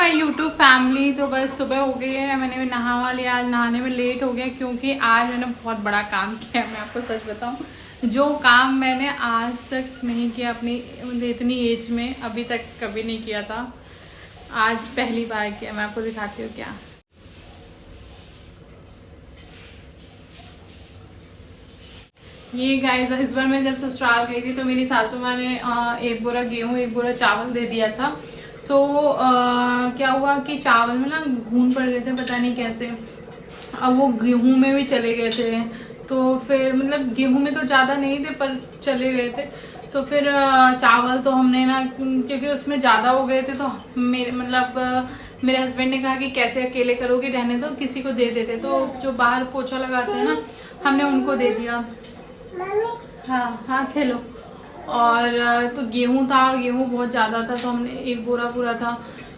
My YouTube family. तो बस सुबह हो गई है, मैंने भी नहा लिया। आज नहाने में लेट हो गया क्योंकि आज मैंने बहुत बड़ा काम किया। मैं आपको सच बताऊं, जो काम मैंने आज तक नहीं किया अपनी इतनी एज में, अभी तक कभी नहीं किया था, आज पहली बार किया। मैं आपको दिखाती हूँ क्या। ये गाइस, इस बार मैं जब ससुराल गई थी तो मेरी सासू माँ ने एक बोरा गेहूँ एक बोरा चावल दे दिया था। तो क्या हुआ कि चावल में ना घून पड़ गए थे, पता नहीं कैसे। अब वो गेहूं में भी चले गए थे। तो फिर मतलब गेहूं में तो ज्यादा नहीं थे पर चले गए थे। तो फिर चावल तो हमने ना, क्योंकि उसमें ज्यादा हो गए थे, तो मेरे हस्बैंड ने कहा कि कैसे अकेले करोगे, रहने दो, किसी को दे देते। तो जो बाहर पोछा लगाते हैं ना, हमने उनको दे दिया। हाँ हाँ, खेलो। और तो गेहूं था, गेहूं बहुत ज्यादा था, तो हमने एक बोरा पूरा था।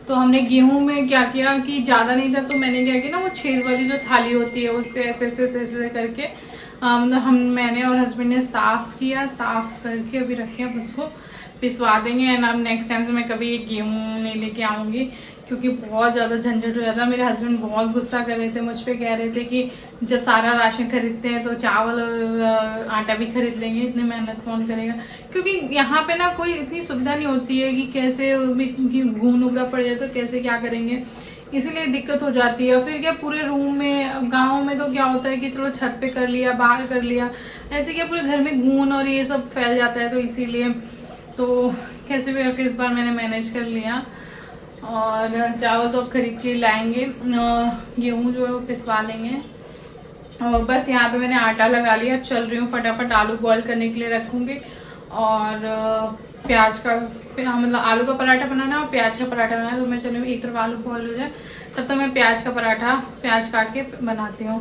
तो हमने गेहूं में क्या किया कि ज्यादा नहीं था, तो मैंने क्या किया ना, वो छेद वाली जो थाली होती है उससे ऐसे ऐसे ऐसे ऐसे करके मतलब मैंने और हस्बैंड ने साफ किया। साफ करके अभी रखे, अब उसको पिसवा देंगे। एंड अब नेक्स्ट टाइम से मैं कभी गेहूं नहीं लेके आऊंगी, क्योंकि बहुत ज़्यादा झंझट हो जाता है। मेरे हस्बैंड बहुत गुस्सा कर रहे थे मुझ पे, कह रहे थे कि जब सारा राशन खरीदते हैं तो चावल और आटा भी खरीद लेंगे, इतनी मेहनत कौन करेगा। क्योंकि यहाँ पे ना कोई इतनी सुविधा नहीं होती है कि कैसे घून उगड़ा पड़ जाए तो कैसे क्या करेंगे, इसीलिए दिक्कत हो जाती है। फिर क्या पूरे रूम में, गाँव में तो क्या होता है कि चलो छत पे कर लिया, बाहर कर लिया, ऐसे क्या पूरे घर में घून और ये सब फैल जाता है। तो इसीलिए तो कैसे भी करके इस बार मैंने मैनेज कर लिया। और चावल तो अब खरीद के लाएंगे, गेहूँ जो है वो पिसवा लेंगे। और बस यहाँ पे मैंने आटा लगा लिया। अब चल रही हूँ, फटाफट आलू बॉईल करने के लिए रखूंगी। और प्याज का मतलब आलू का पराठा बनाना और प्याज का पराठा बनाना। तो मैं चल रही हूँ, एक तरफ आलू बॉईल हो जाए तब तक मैं प्याज का पराठा प्याज काट के बनाती हूँ।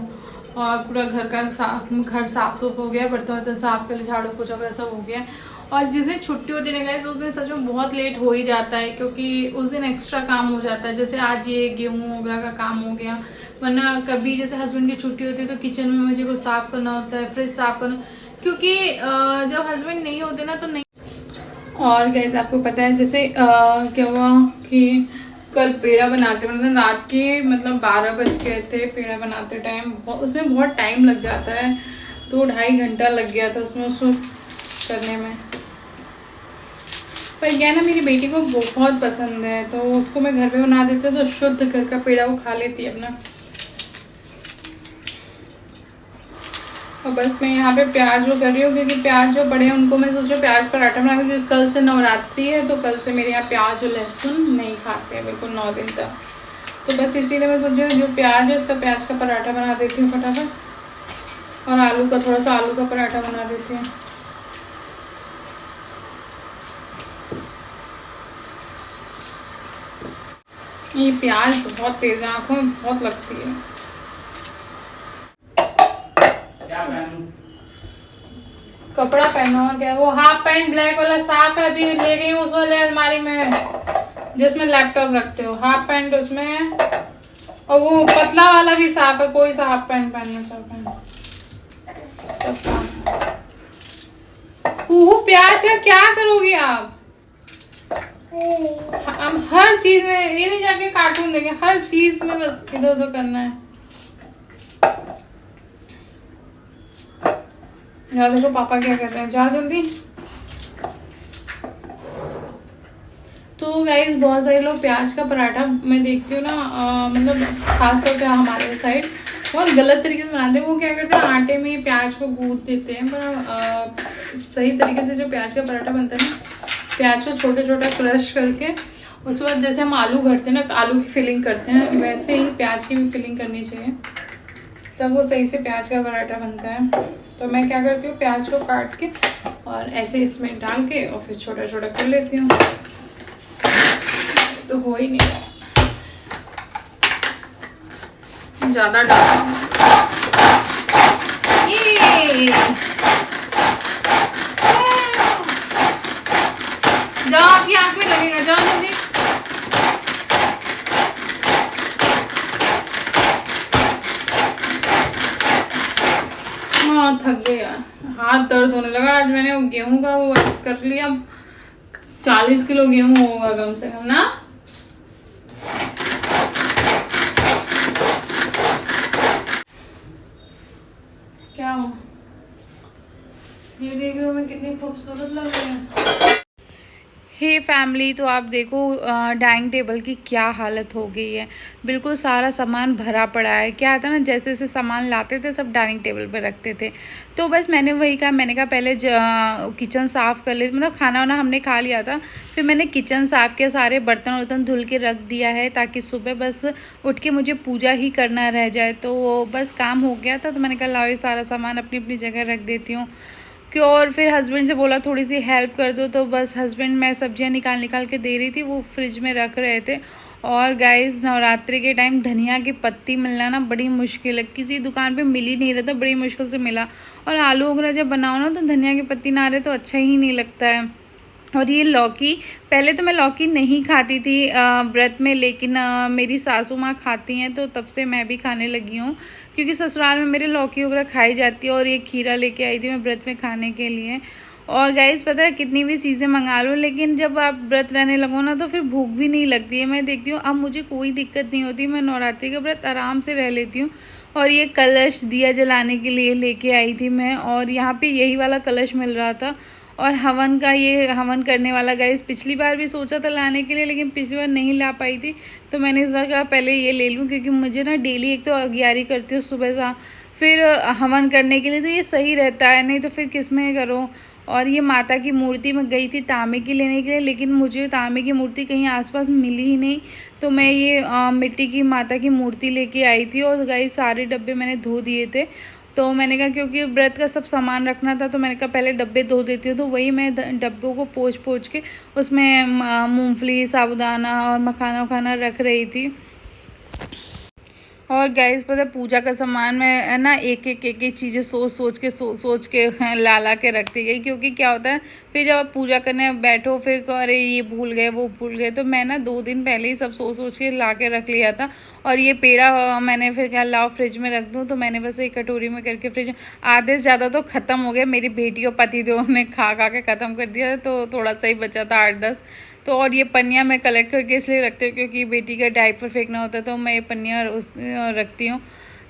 और पूरा घर साफ सुफ हो गया, बर्तन वर्तन साफ कर, झाड़ू पोछा वैसा हो गया। और जिस दिन छुट्टी होती है गाइस, उस दिन सच में बहुत लेट हो ही जाता है, क्योंकि उस दिन एक्स्ट्रा काम हो जाता है। जैसे आज ये गेहूं वगैरह का काम हो गया, वरना कभी जैसे हस्बैंड की छुट्टी होती है तो किचन में मुझे को साफ करना होता है, फ्रिज साफ करना, क्योंकि जब हस्बैंड नहीं होते ना तो नहीं। और गाइस आपको पता है जैसे क्या हुआ कि कल पेड़ा बनाते मतलब रात के 12 बज गए थे पेड़ा बनाते टाइम। उसमें बहुत टाइम लग जाता है, 2-2.5 घंटा लग गया था उसमें उसको करने में। पर क्या ना, मेरी बेटी को बहुत पसंद है, तो उसको मैं घर पे बना देती हूँ तो शुद्ध घर का पेड़ा वो खा लेती है अपना। और बस मैं यहाँ पे प्याज वो कर रही हूँ, क्योंकि प्याज जो बड़े हैं उनको मैं सोच रही हूँ प्याज पराठा बना, क्योंकि कल से नवरात्रि है, तो कल से मेरे यहाँ प्याज और लहसुन नहीं खाते हैं बिल्कुल 9 दिन तक। तो बस इसीलिए मैं सोच रही हूँ जो प्याज है उसका प्याज का पराठा बना देती हूँ फटाफट, और आलू का थोड़ा सा आलू का पराठा बना देती हूँ। ये प्याज बहुत तेज है, आंखों में बहुत लगती है। कपड़ा पहनो और क्या। वो हाफ पैंट ब्लैक वाला साफ है, अभी ले गई उस वाले अलमारी में जिसमें लैपटॉप रखते हो। हाफ पैंट उसमें है, और वो पतला वाला भी साफ है। कोई सा हाफ पैंट पहनना चाहता सब साफ। प्याज का क्या करोगी आप? हम हर चीज में ये नहीं जाके कार्टून देखें, हर चीज में बस इधर उधर करना है। जा देखो पापा क्या कर रहे हैं, जा जल्दी। तो गाइस बहुत सारे लोग प्याज का पराठा मैं देखती हूँ ना, मतलब खासतौर पे हमारे साइड बहुत गलत तरीके से बनाते हैं। वो क्या करते हैं, आटे में प्याज को गूंथ देते हैं, पर सही तरीके से जो प्याज का पराठा बनता है ना, प्याज को छोटे छोटा क्रश करके उसके बाद जैसे हम आलू भरते हैं ना, आलू की फिलिंग करते हैं, वैसे ही प्याज की भी फिलिंग करनी चाहिए, तब वो सही से प्याज का पराठा बनता है। तो मैं क्या करती हूँ, प्याज को काट के और ऐसे इसमें डाल के और फिर छोटा छोटा कर लेती हूँ। तो हो ही नहीं रहा, ज्यादा डाल ये। जाओ, आपकी आंख में लगेगा, जाओ जल्दी। हाँ थक गया, हाथ दर्द होने लगा। आज मैंने गेहूं का वो कर लिया, 40 किलो गेहूं होगा कम से कम ना। कितनी खूबसूरत लग रही है। हे फैमिली, तो आप देखो डाइनिंग टेबल की क्या हालत हो गई है। बिल्कुल सारा सामान भरा पड़ा है। क्या था ना, जैसे जैसे सामान लाते थे सब डाइनिंग टेबल पे रखते थे। तो बस मैंने वही कहा, मैंने कहा पहले किचन साफ़ कर ले, मतलब खाना वाना हमने खा लिया था। फिर मैंने किचन साफ़ किया, सारे बर्तन वर्तन धुल के रख दिया है, ताकि सुबह बस उठ के मुझे पूजा ही करना रह जाए। तो बस काम हो गया था, तो मैंने कहा लाओ ये सारा सामान अपनी अपनी जगह रख देती हूँ कि। और फिर हस्बैंड से बोला थोड़ी सी हेल्प कर दो, तो बस हस्बैंड मैं सब्जियां निकाल निकाल के दे रही थी, वो फ्रिज में रख रहे थे। और गाइस, नवरात्रि के टाइम धनिया की पत्ती मिलना ना बड़ी मुश्किल है, किसी दुकान पे मिल ही नहीं रहा था, बड़ी मुश्किल से मिला। और आलू वगैरह जब बनाओ ना तो धनिया की पत्ती ना रहे तो अच्छा ही नहीं लगता है। और ये लौकी, पहले तो मैं लौकी नहीं खाती थी व्रत में, लेकिन मेरी सासू माँ खाती हैं तो तब से मैं भी खाने लगी हूँ, क्योंकि ससुराल में मेरे लौकी वगैरह खाई जाती है। और ये खीरा लेके आई थी मैं व्रत में खाने के लिए। और गाइस पता है, कितनी भी चीज़ें मंगा लो, लेकिन जब आप व्रत रहने लगो ना तो फिर भूख भी नहीं लगती है। मैं देखती हूँ अब मुझे कोई दिक्कत नहीं होती, मैं नवरात्रि का व्रत आराम से रह लेती हूँ। और ये कलश दिया जलाने के लिए लेके आई थी मैं, और यहाँ पे यही वाला कलश मिल रहा था। और हवन का, ये हवन करने वाला गाइस पिछली बार भी सोचा था लाने के लिए, लेकिन पिछली बार नहीं ला पाई थी, तो मैंने इस बार कहा पहले ये ले लूँ, क्योंकि मुझे ना डेली एक तो अगियारी करती हूँ सुबह से, फिर हवन करने के लिए तो ये सही रहता है, नहीं तो फिर किस में करो। और ये माता की मूर्ति में गई थी तांबे की लेने के लिए, लेकिन मुझे तांबे की मूर्ति कहीं आसपास मिली ही नहीं, तो मैं ये मिट्टी की माता की मूर्ति लेके आई थी। और गाइस सारे डब्बे मैंने धो दिए थे, तो मैंने कहा क्योंकि व्रत का सब सामान रखना था, तो मैंने कहा पहले डब्बे धो देती हूँ। तो वही मैं डब्बों को पोंछ पोंछ के उसमें मूंगफली, साबूदाना और मखाना वखाना रख रही थी। और गाइस पता है, पूजा का सामान में ना एक एक चीज़ें सोच के ला ला के रखती गई, क्योंकि क्या होता है फिर जब आप पूजा करने बैठो फिर अरे ये भूल गए वो भूल गए, तो मैं ना 2 दिन पहले ही सब सोच के ला के रख लिया था। और ये पेड़ा मैंने फिर क्या लाओ फ्रिज में रख दूँ, तो मैंने बस एक कटोरी में करके फ्रिज, आधे से ज़्यादा तो ख़त्म हो गया, मेरी बेटी और पति देव ने खा के ख़त्म कर दिया, तो थोड़ा सा ही बचा था 8-10। तो और ये पन्नियाँ मैं कलेक्ट करके इसलिए रखती हूँ क्योंकि बेटी का डायपर फेंकना होता है, तो मैं ये पन्नियाँ रखती हूँ।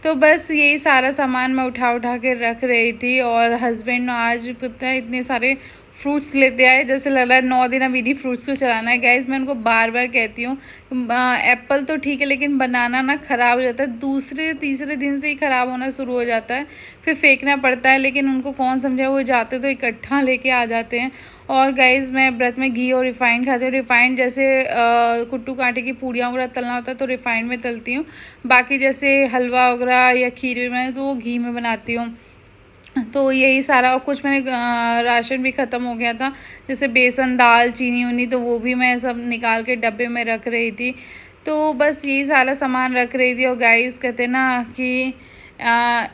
तो बस यही सारा सामान मैं उठा के रख रही थी। और हस्बैंड आज पता है इतने सारे फ्रूट्स लेते आए, जैसे लग रहा है 9 दिन अब इन्हीं फ्रूट्स को चलाना है। गाइस मैं उनको बार बार कहती हूँ एप्पल तो ठीक है, लेकिन बनाना ना ख़राब हो जाता है, दूसरे तीसरे दिन से ही ख़राब होना शुरू हो जाता है, फिर फेंकना पड़ता है। लेकिन उनको कौन समझा, वो जाते तो इकट्ठा लेके आ जाते हैं। और गाइस मैं व्रत में घी और रिफाइंड खाती हूँ। रिफाइंड जैसे कुट्टू कांटे की पूड़ियाँ वगैरह तलना होता है तो रिफाइंड में तलती हूँ, बाकी जैसे हलवा वगैरह या खीर में तो वो घी में बनाती हूँ। तो यही सारा, और कुछ मैंने राशन भी ख़त्म हो गया था, जैसे बेसन, दाल, चीनी उनी, तो वो भी मैं सब निकाल के डब्बे में रख रही थी। तो बस यही सारा सामान रख रही थी। और गाइस कहते ना कि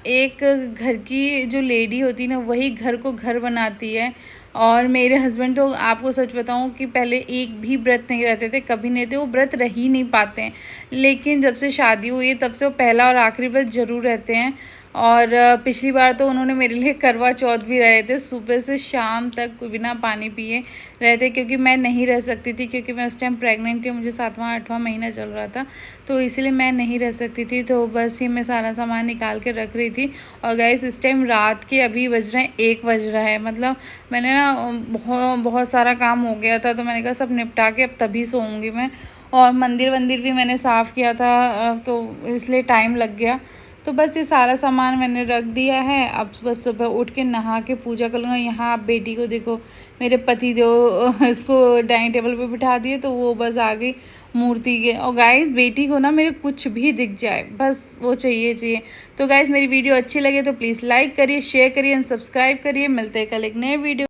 एक घर की जो लेडी होती है ना, वही घर को घर बनाती है। और मेरे हस्बैंड तो आपको सच बताऊं कि पहले एक भी व्रत नहीं रहते थे, कभी नहीं थे, वो व्रत रह ही नहीं पाते हैं, लेकिन जब से शादी हुई है तब से वो पहला और आखिरी व्रत ज़रूर रहते हैं। और पिछली बार तो उन्होंने मेरे लिए करवा चौथ भी रहे थे, सुबह से शाम तक बिना पानी पिए रहते, क्योंकि मैं नहीं रह सकती थी, क्योंकि मैं उस टाइम प्रेग्नेंट थी, मुझे 7वां-8वां महीना चल रहा था, तो इसलिए मैं नहीं रह सकती थी। तो बस ये मैं सारा सामान निकाल के रख रही थी। और गाइस इस टाइम रात के अभी बज रहे हैं 1 बज रहा है, मतलब मैंने ना बहुत सारा काम हो गया था, तो मैंने कहा सब निपटा के अब तभी सोऊंगी मैं। और मंदिर भी मैंने साफ़ किया था, तो इसलिए टाइम लग गया। तो बस ये सारा सामान मैंने रख दिया है, अब बस सुबह उठ के नहा के पूजा कर लूँगा। यहाँ आप बेटी को देखो, मेरे पति जो इसको डाइनिंग टेबल पे बिठा दिए, तो वो बस आ गई मूर्ति के। और गाइस बेटी को ना मेरे कुछ भी दिख जाए बस वो चाहिए। तो गाइस मेरी वीडियो अच्छी लगे तो प्लीज़ लाइक करिए, शेयर करिए एंड सब्सक्राइब करिए। मिलते हैं कल एक नए वीडियो।